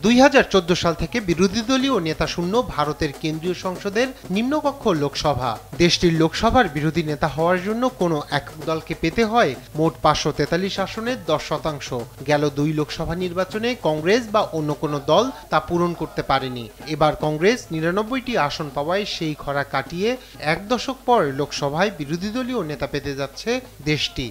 2014 সাল থেকে বিরোধী দলীয় নেতা শূন্য ভারতের কেন্দ্রীয় সংসদের নিম্নকক্ষ লোকসভা। দেশটির লোকসভার বিরোধী নেতা হওয়ার জন্য কোনো এক দলকে পেতে হয় মোট 543 আসনের 10%। গেল 2 লোকসভা নির্বাচনে কংগ্রেস বা অন্য কোনো দল তা পূরণ করতে পারেনি। এবার কংগ্রেস 99টি আসন পাওয়ায় সেই খরা কাটিয়ে 1 দশক পর লোকসভায় বিরোধী দলীয় নেতা পেতে যাচ্ছে দেশটি।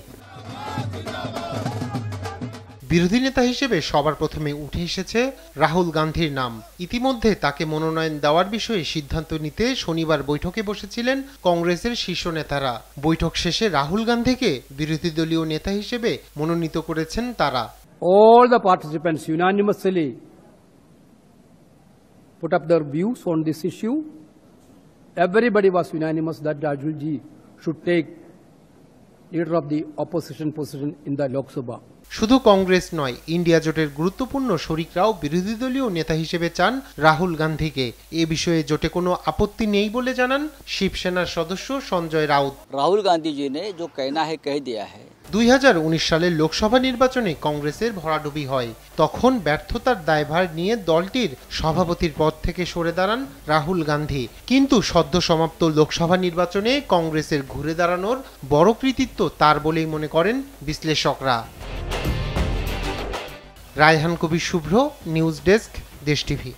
বিরোধী নেতা হিসেবে সবার প্রথমে উঠে এসেছে রাহুল গান্ধীর নাম। ইতিমধ্যে তাকে মনোনয়ন দেওয়ার বিষয়ে সিদ্ধান্ত নিতে শনিবার বৈঠকে বসেছিলেন কংগ্রেসের শীর্ষ নেতারা। বৈঠক শেষে রাহুল গান্ধীকে বিরোধী দলীয় নেতা হিসেবে মনোনীত করেছেন তারা। All the participants unanimously put up their views on this issue. Everybody was unanimous that Rahul ji should take leader of the opposition position in the Lok Sabha. শুধু কংগ্রেস নয়, ইন্ডিয়া জোটের গুরুত্বপূর্ণ শরিকরাও বিরোধী দলীয় নেতা হিসেবে চান রাহুল গান্ধীকে। এ বিষয়ে জোটে কোনো আপত্তি নেই বলে জানান শিবসেনার সদস্য সঞ্জয় রাউত। রাহুল গান্ধী জি নে जो कहना है कह दिया है। 2019 সালের লোকসভা নির্বাচনে কংগ্রেসের ভরাডুবি হয়। তখন ব্যর্থতার দায়ভার নিয়ে দলটির সভাপতির পদ থেকে সরে দাঁড়ান রাহুল গান্ধী। কিন্তু সদ্য সমাপ্ত লোকসভা নির্বাচনে কংগ্রেসের ঘুরে দাঁড়ানোর বড় কৃতিত্ব তার বলেই মনে করেন বিশ্লেষকরা। রায়হান কবির শুভ্র, নিউজ ডেস্ক, দেশ টিভি।